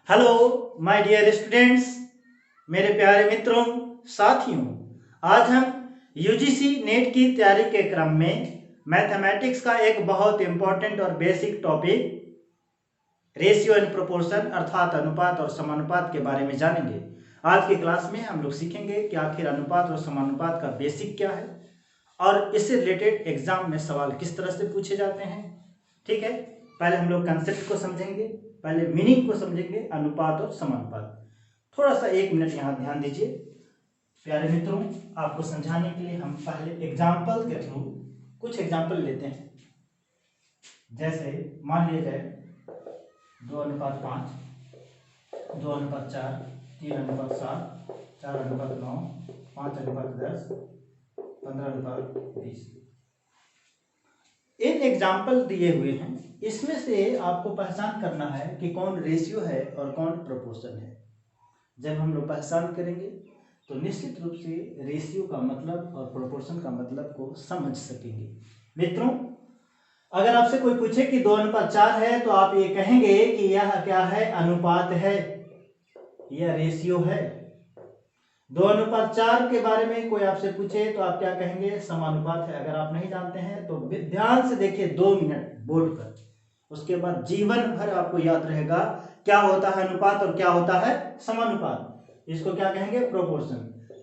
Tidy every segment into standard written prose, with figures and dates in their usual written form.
Hello my dear students, मेरे प्यारे मित्रों, साथियों। आज हम यूजीसी नेट की तैयारी के क्रम में मैथमेटिक्स का एक बहुत इंपॉर्टेंट और basic topic ratio and proportion अर्थात अनुपात और समानुपात के बारे में जानेंगे। आज की क्लास में हम लोग सीखेंगे कि आखिर अनुपात और समानुपात का बेसिक क्या है और इससे रिलेटेड एग्जाम में सवाल किस तरह से पूछे जाते हैं। ठीक है, पहले हम लोग कंसेप्ट को समझेंगे, पहले मीनिंग को समझेंगे, अनुपात और समानुपात। थोड़ा सा 1 मिनट यहाँ ध्यान दीजिए प्यारे मित्रों। आपको समझाने के लिए हम पहले एग्जाम्पल के थ्रू कुछ एग्जाम्पल लेते हैं। जैसे मान लिया जाए 2:5, 2:4, 3:7, 4:9, 5:10, 15:20। इन एग्जाम्पल दिए हुए हैं, इसमें से आपको पहचान करना है कि कौन रेशियो है और कौन प्रोपोर्शन है। जब हम लोग पहचान करेंगे तो निश्चित रूप से रेशियो का मतलब और प्रोपोर्शन का मतलब को समझ सकेंगे। मित्रों, अगर आपसे कोई पूछे कि 2:4 है तो आप ये कहेंगे कि यह क्या है? अनुपात है, यह रेशियो है। 2:4 के बारे में कोई आपसे पूछे तो आप क्या कहेंगे? समानुपात है। अगर आप नहीं जानते हैं तो ध्यान से देखिए 2 मिनट बोर्ड पर, उसके बाद जीवन भर आपको याद रहेगा क्या होता है अनुपात और क्या होता है समानुपात। इसको क्या कहेंगे? प्रोपोर्शन।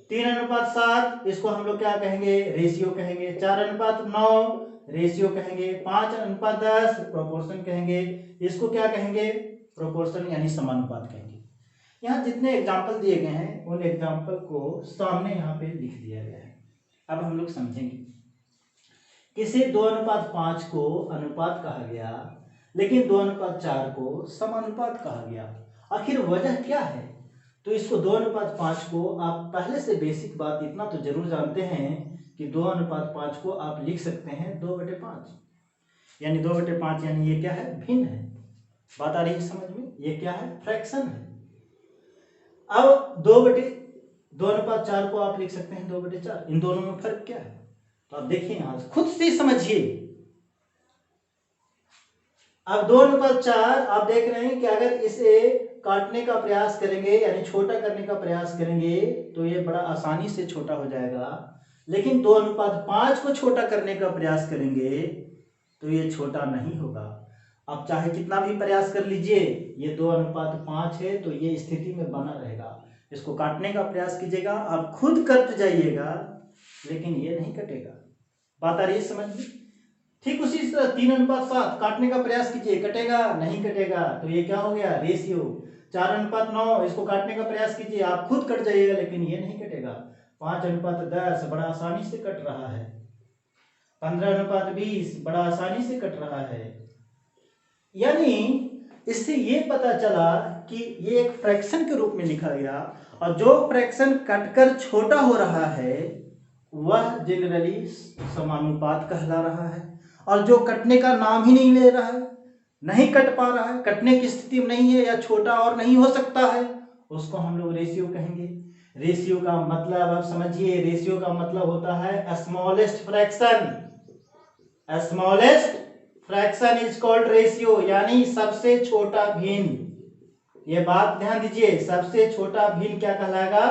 3:7 इसको हम लोग क्या कहेंगे? रेशियो कहेंगे। 4:9 रेशियो कहेंगे। 5:10 प्रोपोर्शन कहेंगे। इसको क्या कहेंगे? प्रोपोर्शन यानी समानुपात कहेंगे। यहाँ जितने एग्जाम्पल दिए गए हैं उन एग्जाम्पल को सामने यहाँ पे लिख दिया गया है। अब हम लोग समझेंगे। किसी 2:5 को अनुपात कहा गया, लेकिन 2:4 को समानुपात कहा गया। आखिर वजह क्या है? तो इसको 2:5 को आप पहले से बेसिक बात इतना तो जरूर जानते हैं कि 2:5 को आप लिख सकते हैं 2/5, यानी 2/5 यानी ये क्या है? भिन्न है। बात आ रही है समझ में? ये क्या है? फ्रैक्शन है। अब 2/4 को आप लिख सकते हैं 2/4। इन दोनों में फर्क क्या है? तो आप देखिए, यहां खुद से समझिए। अब 2:4 आप देख रहे हैं कि अगर इसे काटने का प्रयास करेंगे यानी छोटा करने का प्रयास करेंगे तो ये बड़ा आसानी से छोटा हो जाएगा, लेकिन 2:5 को छोटा करने का प्रयास करेंगे तो ये छोटा नहीं होगा। आप चाहे कितना भी प्रयास कर लीजिए, ये 2:5 है तो ये स्थिति में बना रहेगा। इसको काटने का प्रयास कीजिएगा, आप खुद कट जाइएगा, लेकिन ये नहीं कटेगा। बात आ रही है समझ में? ठीक उसी तरह 3:7 काटने का प्रयास कीजिए, कटेगा? नहीं कटेगा। तो ये क्या हो गया? रेशियो। 4:9 इसको काटने का प्रयास कीजिए, आप खुद कट जाइएगा, लेकिन ये नहीं कटेगा। 5:10 बड़ा आसानी से कट रहा है। 15:20 बड़ा आसानी से कट रहा है। यानी इससे ये पता चला कि ये एक फ्रैक्शन के रूप में लिखा गया, और जो फ्रैक्शन कटकर छोटा हो रहा है वह जनरली समानुपात कहला रहा है, और जो कटने का नाम ही नहीं ले रहा है, नहीं कट पा रहा है, कटने की स्थिति में नहीं है या छोटा और नहीं हो सकता है, उसको हम लोग रेशियो कहेंगे। रेशियो का मतलब आप समझिए, रेशियो का मतलब होता है smallest fraction. Smallest fraction is called ratio, यानी सबसे छोटा भिन्न। ये बात ध्यान दीजिए, सबसे छोटा भिन्न क्या कहलाएगा?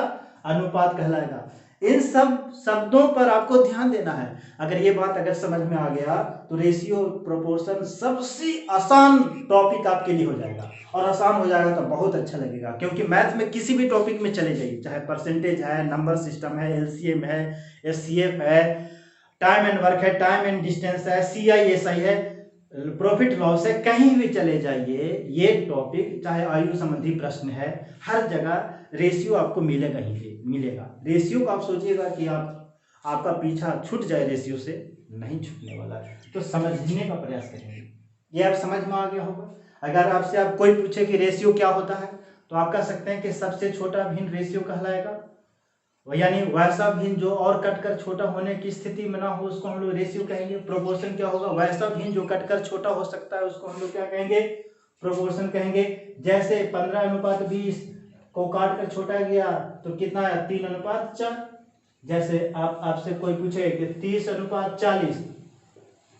अनुपात कहलाएगा। इन सब शब्दों पर आपको ध्यान देना है। अगर ये बात अगर समझ में आ गया तो रेशियो प्रोपोर्शन सबसे आसान टॉपिक आपके लिए हो जाएगा, और आसान हो जाएगा तो बहुत अच्छा लगेगा, क्योंकि मैथ में किसी भी टॉपिक में चले जाइए, चाहे परसेंटेज है, नंबर सिस्टम है, एलसीएम है, एचसीएफ है, टाइम एंड वर्क है, टाइम एंड डिस्टेंस है, सीआईएसआई है, प्रॉफिट लॉस है, कहीं भी चले जाइए, ये टॉपिक चाहे आयु संबंधी प्रश्न है, हर जगह रेशियो आपको मिलेगा ही मिलेगा। रेशियो को आप सोचिएगा कि आपका पीछा छूट जाए, रेशियो से नहीं छूटने वाला है। तो समझने का प्रयास करेंगे। ये आप समझ में आ गया होगा। अगर आपसे आप कोई पूछे कि रेशियो क्या होता है तो आप कह सकते हैं कि सबसे छोटा भिन्न रेशियो कहलाएगा, यानी वैसा भिन्न जो और कटकर छोटा होने की स्थिति में ना हो उसको हम लोग रेशियो कहेंगे। प्रोपोर्शन क्या होगा? वैसा भिन्न जो कटकर छोटा हो सकता है उसको हम लोग क्या कहेंगे? प्रोपोर्शन कहेंगे। जैसे 15:20 को काट कर छोटा गया तो कितना है? 3:4। जैसे आपसे कोई पूछे कि 30:40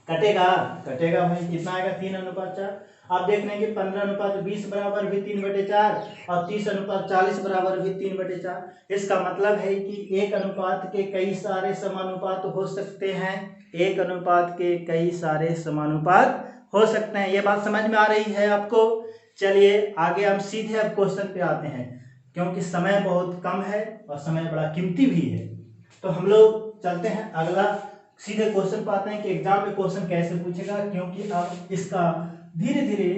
कटेगा? कटेगा भाई, कितना आएगा? 3:4। आप देख रहे हैं कि 15:20 बराबर भी 3/4 और 30:40 बराबर भी 3/4। इसका मतलब है कि एक अनुपात के कई सारे समानुपात हो सकते हैं, एक अनुपात के कई सारे समानुपात हो सकते हैं। ये बात समझ में आ रही है आपको? चलिए आगे हम सीधे अब क्वेश्चन पे आते हैं, क्योंकि समय बहुत कम है और समय बड़ा कीमती भी है। तो हम लोग चलते हैं अगला सीधे क्वेश्चन पे आते हैं कि एग्जाम में क्वेश्चन कैसे पूछेगा, क्योंकि अब इसका धीरे धीरे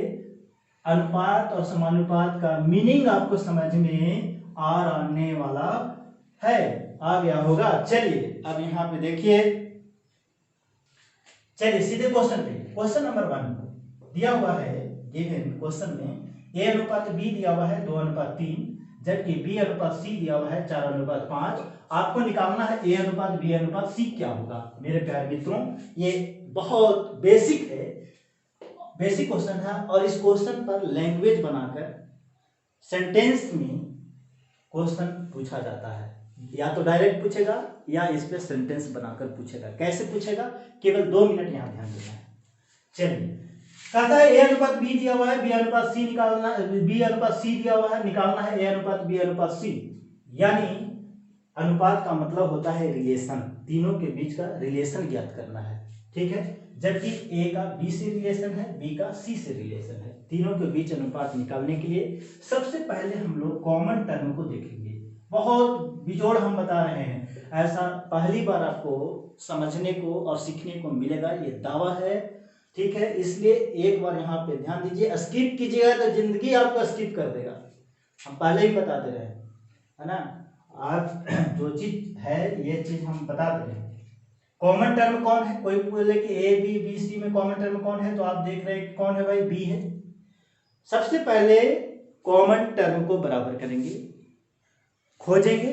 अनुपात और समानुपात का मीनिंग आपको समझ में आने वाला है, आ गया होगा। चलिए अब यहाँ पे देखिए, चलिए सीधे क्वेश्चन पे। क्वेश्चन नंबर 1 दिया हुआ है, गिवन क्वेश्चन में A/B दिया हुआ है 2:3, जबकि B/C दिया हुआ है 4:5। आपको निकालना है A/B/C क्या होगा। मेरे प्यारे मित्रों, ये बहुत बेसिक है, बेसिक क्वेश्चन है, और इस क्वेश्चन पर लैंग्वेज बनाकर सेंटेंस में क्वेश्चन पूछा जाता है। या तो डायरेक्ट पूछेगा या इस पे सेंटेंस बनाकर पूछेगा। कैसे पूछेगा, केवल 2 मिनट यहाँ ध्यान देना है। चलिए, कहता है A/B दिया हुआ है, B/C निकालना, B/C दिया हुआ है, निकालना है A/B/C। यानी अनुपात का मतलब होता है रिलेशन, तीनों के बीच का रिलेशन ज्ञात करना है, ठीक है। जबकि A का B से रिलेशन है, B का C से रिलेशन है। तीनों के बीच अनुपात निकालने के लिए सबसे पहले हम लोग कॉमन टर्म को देखेंगे। बहुत बिजोड़ हम बता रहे हैं, ऐसा पहली बार आपको समझने को और सीखने को मिलेगा, ये दावा है, ठीक है। इसलिए एक बार यहाँ पे ध्यान दीजिए, स्किप कीजिएगा तो जिंदगी आपको स्किप कर देगा। हम पहले ही बता दे रहे हैं, है ना। आप जो चीज है ये चीज हम बता दे रहे हैं। कॉमन टर्म कौन है, कोई बोले कि A/B/C में कॉमन टर्म कौन है, तो आप देख रहे हैं कौन है भाई, B है। सबसे पहले कॉमन टर्म को बराबर करेंगे, खोजेंगे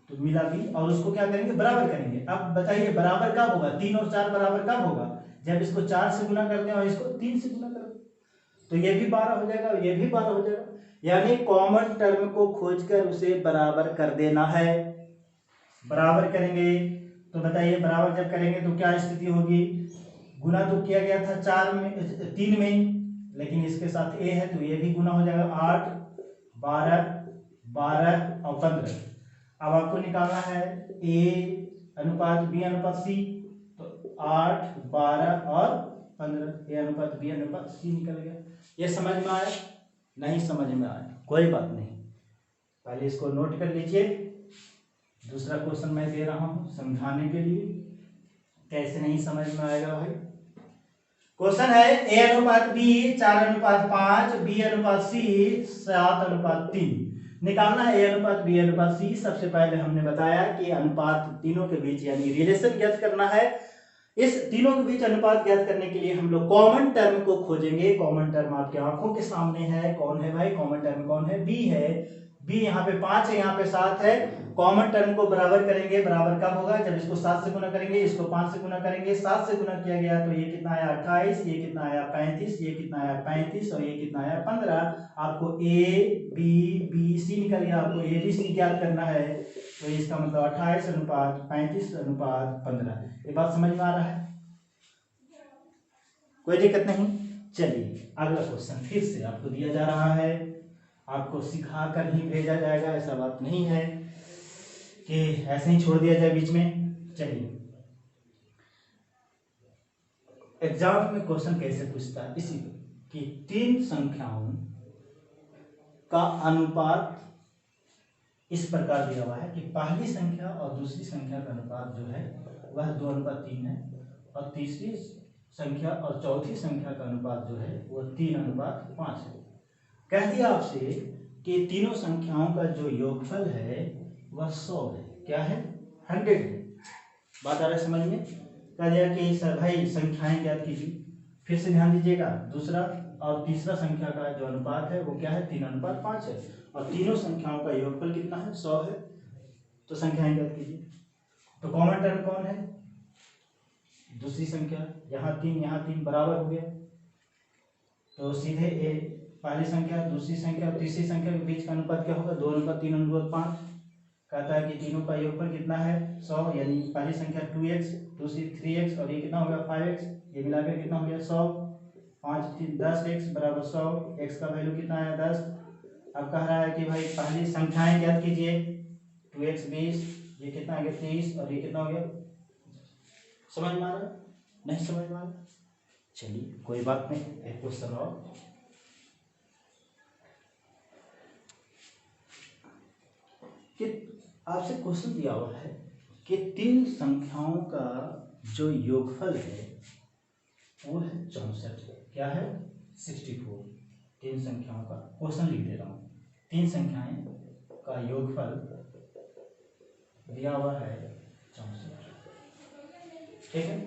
तो मिला B, और उसको क्या करेंगे, बराबर करेंगे। अब बताइए बराबर कब होगा, 3 और 4 बराबर कब होगा, जब इसको 4 से गुना करते हैं और इसको 3 से गुना करते हैं, तो ये भी 12 हो जाएगा, ये भी 12 हो जाएगा। यानी कॉमन टर्म को खोजकर उसे बराबर कर देना है। बराबर करेंगे तो बताइए, बराबर जब करेंगे तो क्या स्थिति होगी, गुना तो किया गया था 3 में, लेकिन इसके साथ A है तो ये भी गुना हो जाएगा, 8, 12, 12 और 15। अब आपको निकालना है A/B/C, तो 8, 12 और 15, A/B/C निकल गया। ये समझ में आया? नहीं समझ में आया, कोई बात नहीं, पहले इसको नोट कर लीजिए। दूसरा क्वेश्चन मैं दे रहा हूं समझाने के लिए, कैसे नहीं समझ में आएगा भाई। क्वेश्चन है A/B 4:5, B/C 7:3। निकालना है A/B/C। सबसे पहले हमने बताया कि अनुपात तीनों के बीच यानी रिलेशन ज्ञात करना है। इस तीनों के बीच अनुपात ज्ञात करने के लिए हम लोग कॉमन टर्म को खोजेंगे। कॉमन टर्म आपके आंखों के सामने है, कौन है भाई, कॉमन टर्म कौन है, B है। B यहाँ पे 5 है, यहाँ पे 7 है। कॉमन टर्म को बराबर करेंगे, बराबर कब होगा, जब इसको 7 से गुना करेंगे, इसको 5 से गुना करेंगे। 7 से गुना किया गया तो ये कितना आया 28, ये कितना आया 35, ये कितना आया 35 और ये कितना आया 15। आपको A/B/C निकल गया, आपको ABC ज्ञात करना है, तो इसका मतलब 28:35:15। ये बात समझ में आ रहा है, कोई दिक्कत नहीं। चलिए अगला क्वेश्चन फिर से आपको दिया जा रहा है, आपको सिखा कर ही भेजा जाएगा, ऐसा बात नहीं है कि ऐसे ही छोड़ दिया जाए बीच में। चलिए एग्जाम में क्वेश्चन कैसे पूछता है, इसी कि 3 संख्याओं का अनुपात इस प्रकार दिया हुआ है कि पहली संख्या और दूसरी संख्या का अनुपात जो है वह 2:3 है, और तीसरी संख्या और चौथी संख्या का अनुपात जो है वह 3:5 है। कह दिया आपसे कि तीनों संख्याओं का जो योगफल है वह 100 है, क्या है, 100 है। बात आ रहा है समझ में? कह दिया कि सर भाई संख्याएं ज्ञात कीजिए। फिर से ध्यान दीजिएगा, दूसरा और तीसरा संख्या का जो अनुपात है वो क्या है, 3:5 है, और तीनों संख्याओं का योगफल कितना है, 100 है। तो संख्याएं ज्ञात कीजिए। तो कॉमन टर्म कौन है, दूसरी संख्या, यहाँ 3 बराबर हो गया, तो सीधे ए पहली संख्या दूसरी संख्या और तीसरी संख्या के बीच का अनुपात क्या होगा, 2:3:5। कहता है कि तीनों का योगफल कितना है, 100, यानी पहली संख्या 2x, दूसरी 3x और ये कितना हो गया 5x, ये मिलाकर कितना हो गया 100। 5 3 10 x बराबर 100। x का वैल्यू कितना है 10। अब कह रहा है कि भाई पहली संख्याएं ज्ञात कीजिए। 2x 20, ये कितना आ गया 30 और ये कितना हो गया। समझ में आ रहा नहीं समझ में आ रहा। चलिए कोई बात नहीं, एक क्वेश्चन और। कि आपसे क्वेश्चन दिया हुआ है कि 3 संख्याओं का जो योगफल है वो है 64। क्या है 64। 3 संख्याओं का क्वेश्चन लिख दे रहा हूँ। 3 संख्याएं का योगफल दिया हुआ है 64। ठीक है।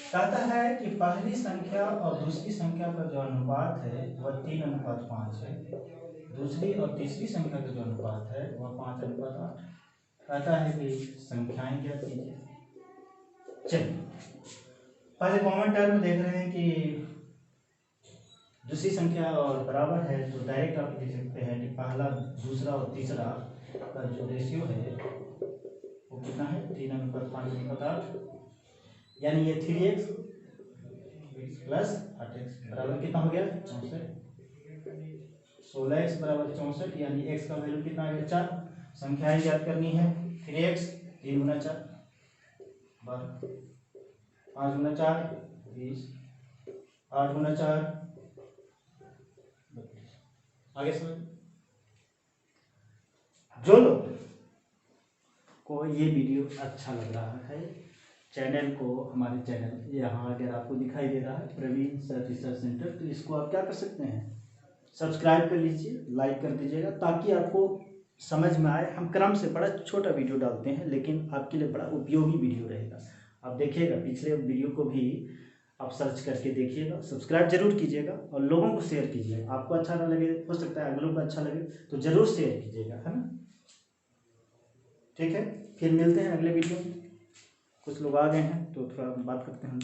कहता है कि पहली संख्या और दूसरी संख्या का जो अनुपात है वह 3:5 है। दूसरी और तीसरी संख्या का जो अनुपात है वह 5:8। कहता है कि संख्याएं क्या कीजिए। चलिए पहले कॉमन टर्म देख रहे हैं कि दूसरी संख्या और बराबर है तो डायरेक्ट आप लिख सकते हैं कि पहला दूसरा और तीसरा का जो रेशियो है वो कितना है 3:5:8। यानी ये 3x प्लस 8x बराबर कितना हो गया 64। 16x बराबर 64 यानी x का वैल्यू कितना आ गया 4। संख्याएं याद करनी है 3x 3 गुना 4 12, 5 गुना 4 20, 8 गुना 4 32। आगे समझ। जो लोग को ये वीडियो अच्छा लग रहा है चैनल को, हमारे चैनल यहाँ अगर आपको दिखाई दे रहा है प्रवीण सर रिसर्च सेंटर, तो इसको आप क्या कर सकते हैं सब्सक्राइब कर लीजिए, लाइक कर दीजिएगा ताकि आपको समझ में आए। हम क्रम से बड़ा छोटा वीडियो डालते हैं लेकिन आपके लिए बड़ा उपयोगी वीडियो रहेगा। आप देखिएगा पिछले वीडियो को भी आप सर्च करके देखिएगा, सब्सक्राइब जरूर कीजिएगा और लोगों को शेयर कीजिएगा। आपको अच्छा ना लगे, हो सकता है अगलों को अच्छा लगे, तो जरूर शेयर कीजिएगा, है ना। ठीक है, फिर मिलते हैं अगले वीडियो में। कुछ लोग आ गए हैं तो थोड़ा बात करते हैं हम।